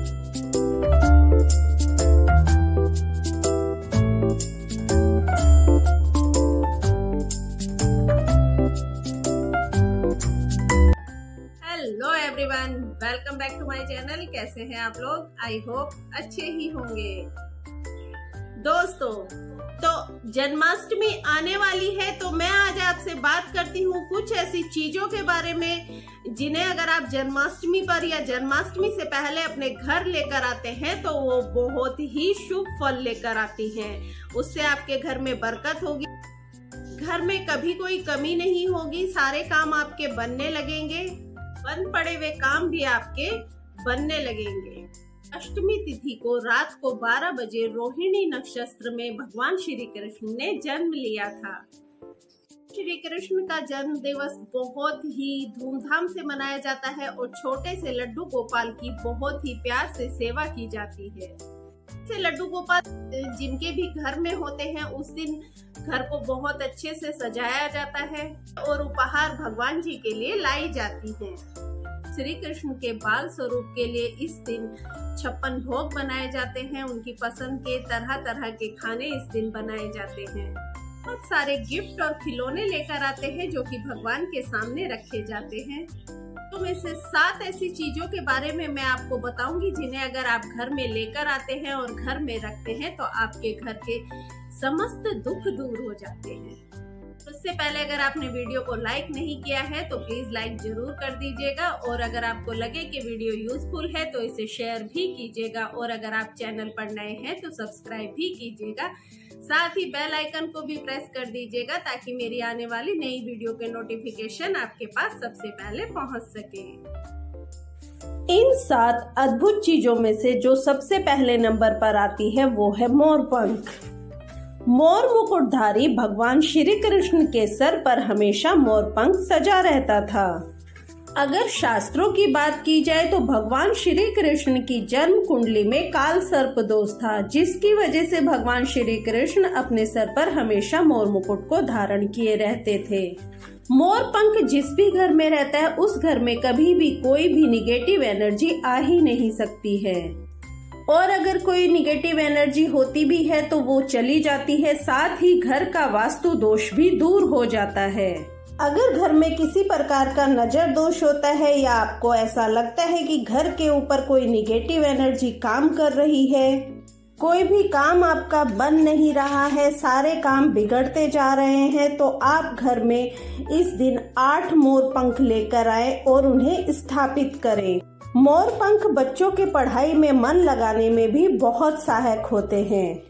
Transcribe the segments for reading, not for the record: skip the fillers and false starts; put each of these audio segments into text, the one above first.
Hello everyone, welcome back to my channel. कैसे हैं आप लोग? आई होप अच्छे ही होंगे। दोस्तों, तो जन्माष्टमी आने वाली है, तो मैं आज आपसे बात करती हूँ कुछ ऐसी चीजों के बारे में जिन्हें अगर आप जन्माष्टमी पर या जन्माष्टमी से पहले अपने घर लेकर आते हैं तो वो बहुत ही शुभ फल लेकर आती हैं। उससे आपके घर में बरकत होगी, घर में कभी कोई कमी नहीं होगी, सारे काम आपके बनने लगेंगे, बंद पड़े हुए काम भी आपके बनने लगेंगे। अष्टमी तिथि को रात को 12 बजे रोहिणी नक्षत्र में भगवान श्री कृष्ण ने जन्म लिया था। श्री कृष्ण का जन्म दिवस बहुत ही धूमधाम से मनाया जाता है और छोटे से लड्डू गोपाल की बहुत ही प्यार से सेवा की जाती है। से लड्डू गोपाल जिनके भी घर में होते हैं, उस दिन घर को बहुत अच्छे से सजाया जाता है और उपहार भगवान जी के लिए लाई जाती है। श्री कृष्ण के बाल स्वरूप के लिए इस दिन 56 भोग बनाए जाते हैं। उनकी पसंद के तरह तरह के खाने इस दिन बनाए जाते हैं। बहुत सारे गिफ्ट और खिलौने लेकर आते हैं जो कि भगवान के सामने रखे जाते हैं। तो में से 7 ऐसी चीजों के बारे में मैं आपको बताऊंगी जिन्हें अगर आप घर में लेकर आते हैं और घर में रखते हैं तो आपके घर के समस्त दुख दूर हो जाते हैं। उससे पहले अगर आपने वीडियो को लाइक नहीं किया है तो प्लीज लाइक जरूर कर दीजिएगा, और अगर आपको लगे कि वीडियो यूजफुल है तो इसे शेयर भी कीजिएगा, और अगर आप चैनल पर नए हैं तो सब्सक्राइब भी कीजिएगा। साथ ही बेल आइकन को भी प्रेस कर दीजिएगा ताकि मेरी आने वाली नई वीडियो के नोटिफिकेशन आपके पास सबसे पहले पहुंच सके। इन 7 अद्भुत चीजों में से जो सबसे पहले नंबर पर आती है वो है मोरपंख। मोर मुकुटधारी भगवान श्री कृष्ण के सर पर हमेशा मोरपंख सजा रहता था। अगर शास्त्रों की बात की जाए तो भगवान श्री कृष्ण की जन्म कुंडली में काल सर्प दोष था, जिसकी वजह से भगवान श्री कृष्ण अपने सर पर हमेशा मोर मुकुट को धारण किए रहते थे। मोर पंख जिस भी घर में रहता है उस घर में कभी भी कोई भी निगेटिव एनर्जी आ ही नहीं सकती है, और अगर कोई निगेटिव एनर्जी होती भी है तो वो चली जाती है। साथ ही घर का वास्तु दोष भी दूर हो जाता है। अगर घर में किसी प्रकार का नजर दोष होता है या आपको ऐसा लगता है कि घर के ऊपर कोई निगेटिव एनर्जी काम कर रही है, कोई भी काम आपका बन नहीं रहा है, सारे काम बिगड़ते जा रहे हैं, तो आप घर में इस दिन 8 मोर पंख लेकर आए और उन्हें स्थापित करें। मोर पंख बच्चों के पढ़ाई में मन लगाने में भी बहुत सहायक होते हैं।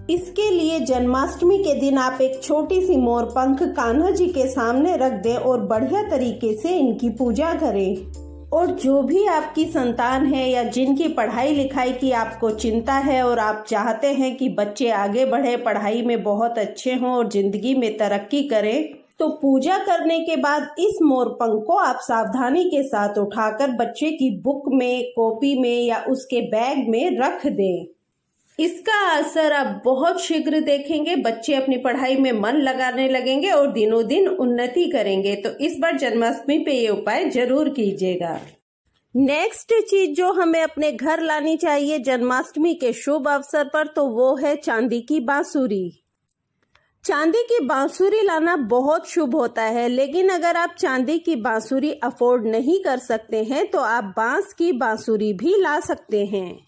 इसके लिए जन्माष्टमी के दिन आप एक छोटी सी मोर पंख कान्हा जी के सामने रख दें और बढ़िया तरीके से इनकी पूजा करें। और जो भी आपकी संतान है या जिनकी पढ़ाई लिखाई की आपको चिंता है और आप चाहते हैं कि बच्चे आगे बढ़े, पढ़ाई में बहुत अच्छे हों और जिंदगी में तरक्की करें, तो पूजा करने के बाद इस मोर पंख को आप सावधानी के साथ उठाकर बच्चे की बुक में, कॉपी में या उसके बैग में रख दें। इसका असर आप बहुत शीघ्र देखेंगे। बच्चे अपनी पढ़ाई में मन लगाने लगेंगे और दिनों दिन उन्नति करेंगे। तो इस बार जन्माष्टमी पे ये उपाय जरूर कीजिएगा। नेक्स्ट चीज जो हमें अपने घर लानी चाहिए जन्माष्टमी के शुभ अवसर पर, तो वो है चांदी की बांसुरी। चांदी की बांसुरी लाना बहुत शुभ होता है, लेकिन अगर आप चांदी की बांसुरी अफोर्ड नहीं कर सकते हैं तो आप बांस की बांसुरी भी ला सकते हैं।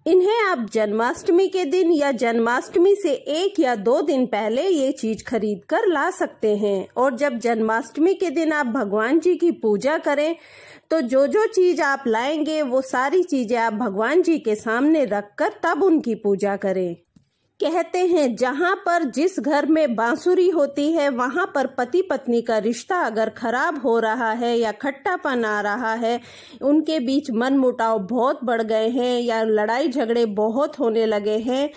इन्हें आप जन्माष्टमी के दिन या जन्माष्टमी से 1 या 2 दिन पहले ये चीज खरीद कर ला सकते हैं। और जब जन्माष्टमी के दिन आप भगवान जी की पूजा करें तो जो जो चीज आप लाएंगे वो सारी चीजें आप भगवान जी के सामने रखकर तब उनकी पूजा करें। कहते हैं जहाँ पर जिस घर में बांसुरी होती है वहाँ पर पति पत्नी का रिश्ता अगर खराब हो रहा है या खट्टापन आ रहा है, उनके बीच मनमुटाव बहुत बढ़ गए हैं या लड़ाई झगड़े बहुत होने लगे हैं,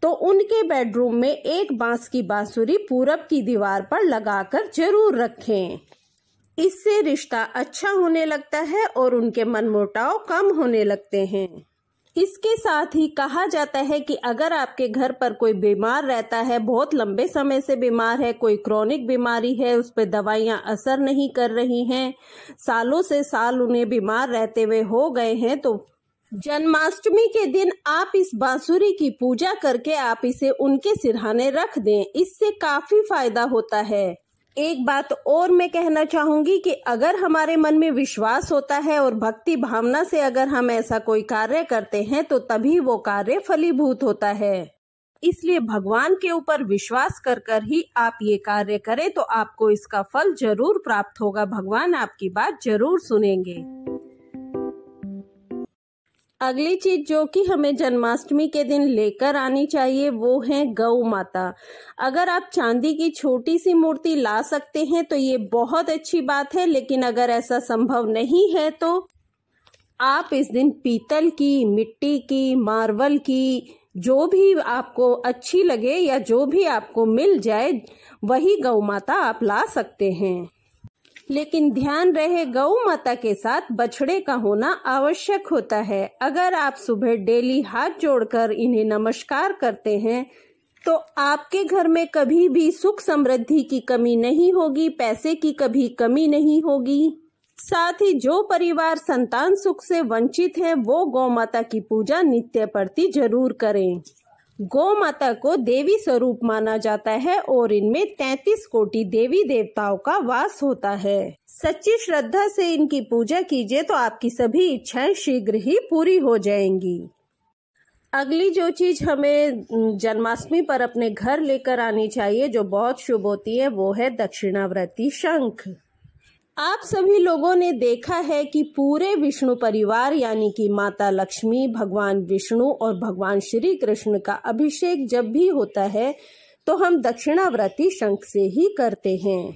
तो उनके बेडरूम में एक बांस की बांसुरी पूरब की दीवार पर लगाकर जरूर रखें। इससे रिश्ता अच्छा होने लगता है और उनके मनमुटाव कम होने लगते हैं। इसके साथ ही कहा जाता है कि अगर आपके घर पर कोई बीमार रहता है, बहुत लंबे समय से बीमार है, कोई क्रॉनिक बीमारी है, उस पर दवाइयां असर नहीं कर रही हैं, सालों से साल उन्हें बीमार रहते हुए हो गए हैं, तो जन्माष्टमी के दिन आप इस बांसुरी की पूजा करके आप इसे उनके सिरहाने रख दें, इससे काफी फायदा होता है। एक बात और मैं कहना चाहूंगी कि अगर हमारे मन में विश्वास होता है और भक्ति भावना से अगर हम ऐसा कोई कार्य करते हैं तो तभी वो कार्य फलीभूत होता है। इसलिए भगवान के ऊपर विश्वास कर ही आप ये कार्य करें तो आपको इसका फल जरूर प्राप्त होगा। भगवान आपकी बात जरूर सुनेंगे। अगली चीज जो कि हमें जन्माष्टमी के दिन लेकर आनी चाहिए वो है गौ माता। अगर आप चांदी की छोटी सी मूर्ति ला सकते हैं तो ये बहुत अच्छी बात है, लेकिन अगर ऐसा संभव नहीं है तो आप इस दिन पीतल की, मिट्टी की, मार्बल की, जो भी आपको अच्छी लगे या जो भी आपको मिल जाए वही गौ माता आप ला सकते हैं। लेकिन ध्यान रहे गौ माता के साथ बछड़े का होना आवश्यक होता है। अगर आप सुबह डेली हाथ जोड़कर इन्हें नमस्कार करते हैं तो आपके घर में कभी भी सुख समृद्धि की कमी नहीं होगी, पैसे की कभी कमी नहीं होगी। साथ ही जो परिवार संतान सुख से वंचित है वो गौ माता की पूजा नित्य प्रति जरूर करें। गौ माता को देवी स्वरूप माना जाता है और इनमें 33 कोटि देवी देवताओं का वास होता है। सच्ची श्रद्धा से इनकी पूजा कीजिए तो आपकी सभी इच्छाएं शीघ्र ही पूरी हो जाएंगी। अगली जो चीज हमें जन्माष्टमी पर अपने घर लेकर आनी चाहिए जो बहुत शुभ होती है वो है दक्षिणावर्ती शंख। आप सभी लोगों ने देखा है कि पूरे विष्णु परिवार यानी कि माता लक्ष्मी, भगवान विष्णु और भगवान श्री कृष्ण का अभिषेक जब भी होता है तो हम दक्षिणावर्ती शंख से ही करते हैं।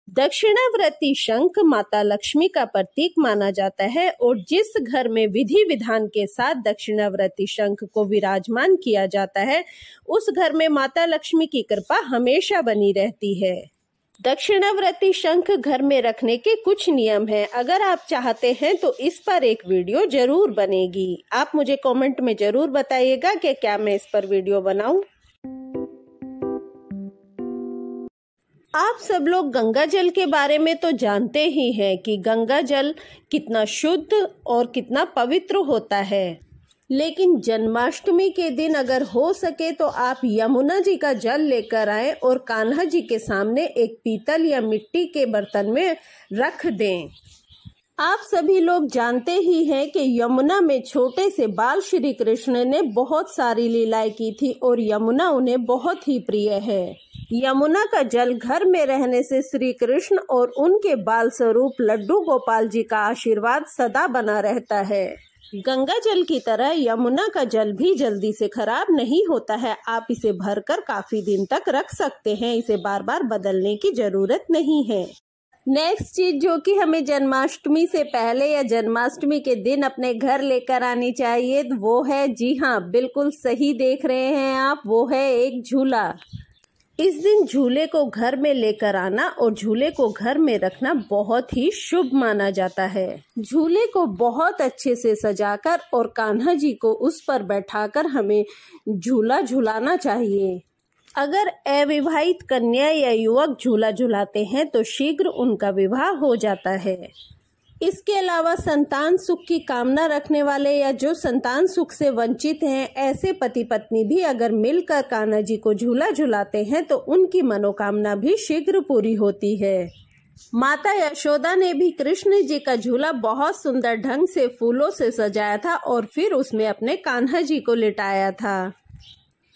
दक्षिणावर्ती शंख माता लक्ष्मी का प्रतीक माना जाता है और जिस घर में विधि विधान के साथ दक्षिणावर्ती शंख को विराजमान किया जाता है उस घर में माता लक्ष्मी की कृपा हमेशा बनी रहती है। दक्षिणावर्ती शंख घर में रखने के कुछ नियम हैं। अगर आप चाहते हैं तो इस पर एक वीडियो जरूर बनेगी। आप मुझे कमेंट में जरूर बताइएगा कि क्या मैं इस पर वीडियो बनाऊं। आप सब लोग गंगा जल के बारे में तो जानते ही हैं कि गंगा जल कितना शुद्ध और कितना पवित्र होता है, लेकिन जन्माष्टमी के दिन अगर हो सके तो आप यमुना जी का जल लेकर आएं और कान्हा जी के सामने एक पीतल या मिट्टी के बर्तन में रख दें। आप सभी लोग जानते ही हैं कि यमुना में छोटे से बाल श्री कृष्ण ने बहुत सारी लीलाएं की थी और यमुना उन्हें बहुत ही प्रिय है। यमुना का जल घर में रहने से श्री कृष्ण और उनके बाल स्वरूप लड्डू गोपाल जी का आशीर्वाद सदा बना रहता है। गंगा जल की तरह यमुना का जल भी जल्दी से खराब नहीं होता है। आप इसे भरकर काफी दिन तक रख सकते हैं, इसे बार बार बदलने की जरूरत नहीं है। नेक्स्ट चीज जो कि हमें जन्माष्टमी से पहले या जन्माष्टमी के दिन अपने घर लेकर आनी चाहिए वो है, जी हाँ बिल्कुल सही देख रहे हैं आप, वो है एक झूला। इस दिन झूले को घर में लेकर आना और झूले को घर में रखना बहुत ही शुभ माना जाता है। झूले को बहुत अच्छे से सजाकर और कान्हा जी को उस पर बैठाकर हमें झूला झुलाना चाहिए। अगर अविवाहित कन्या या युवक झूला झुलाते हैं तो शीघ्र उनका विवाह हो जाता है। इसके अलावा संतान सुख की कामना रखने वाले या जो संतान सुख से वंचित हैं ऐसे पति पत्नी भी अगर मिलकर कान्हा जी को झूला झुलाते हैं तो उनकी मनोकामना भी शीघ्र पूरी होती है। माता यशोदा ने भी कृष्ण जी का झूला बहुत सुंदर ढंग से फूलों से सजाया था और फिर उसमें अपने कान्हा जी को लिटाया था।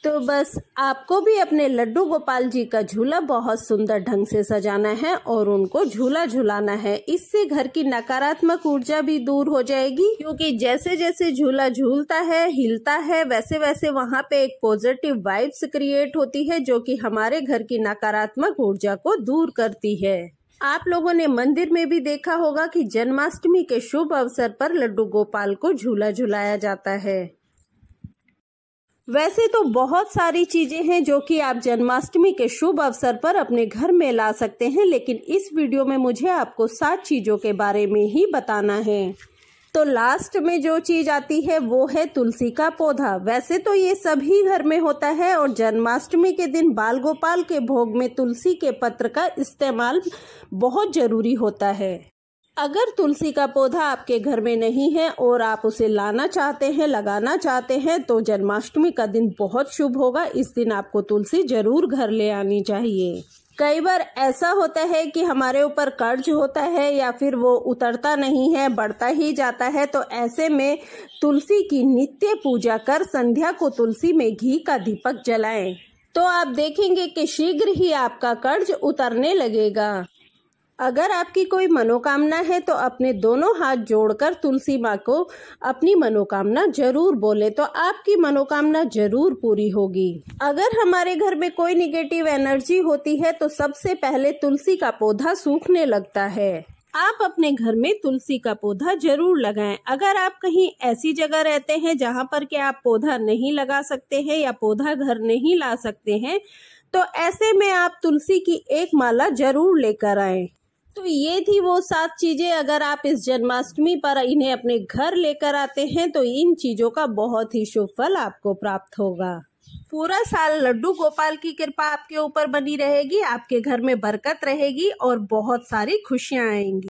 तो बस आपको भी अपने लड्डू गोपाल जी का झूला बहुत सुंदर ढंग से सजाना है और उनको झूला झुलाना है। इससे घर की नकारात्मक ऊर्जा भी दूर हो जाएगी, क्योंकि जैसे जैसे झूला झूलता है, हिलता है, वैसे वैसे वहाँ पे एक पॉजिटिव वाइब्स क्रिएट होती है जो कि हमारे घर की नकारात्मक ऊर्जा को दूर करती है। आप लोगों ने मंदिर में भी देखा होगा कि जन्माष्टमी के शुभ अवसर पर लड्डू गोपाल को झूला झुलाया जाता है। वैसे तो बहुत सारी चीजें हैं जो कि आप जन्माष्टमी के शुभ अवसर पर अपने घर में ला सकते हैं, लेकिन इस वीडियो में मुझे आपको 7 चीजों के बारे में ही बताना है। तो लास्ट में जो चीज आती है वो है तुलसी का पौधा। वैसे तो ये सभी घर में होता है और जन्माष्टमी के दिन बाल गोपाल के भोग में तुलसी के पत्र का इस्तेमाल बहुत जरूरी होता है। अगर तुलसी का पौधा आपके घर में नहीं है और आप उसे लाना चाहते हैं, लगाना चाहते हैं, तो जन्माष्टमी का दिन बहुत शुभ होगा। इस दिन आपको तुलसी जरूर घर ले आनी चाहिए। कई बार ऐसा होता है कि हमारे ऊपर कर्ज होता है या फिर वो उतरता नहीं है, बढ़ता ही जाता है, तो ऐसे में तुलसी की नित्य पूजा कर संध्या को तुलसी में घी का दीपक जलाएं, तो आप देखेंगे कि शीघ्र ही आपका कर्ज उतरने लगेगा। अगर आपकी कोई मनोकामना है तो अपने दोनों हाथ जोड़कर तुलसी माँ को अपनी मनोकामना जरूर बोले, तो आपकी मनोकामना जरूर पूरी होगी। अगर हमारे घर में कोई निगेटिव एनर्जी होती है तो सबसे पहले तुलसी का पौधा सूखने लगता है। आप अपने घर में तुलसी का पौधा जरूर लगाएं। अगर आप कहीं ऐसी जगह रहते हैं जहां पर कि आप पौधा नहीं लगा सकते हैं या पौधा घर नहीं ला सकते हैं, तो ऐसे में आप तुलसी की एक माला जरूर लेकर आएं। तो ये थी वो 7 चीजें, अगर आप इस जन्माष्टमी पर इन्हें अपने घर लेकर आते हैं तो इन चीजों का बहुत ही शुभ फल आपको प्राप्त होगा। पूरा साल लड्डू गोपाल की कृपा आपके ऊपर बनी रहेगी, आपके घर में बरकत रहेगी और बहुत सारी खुशियां आएंगी।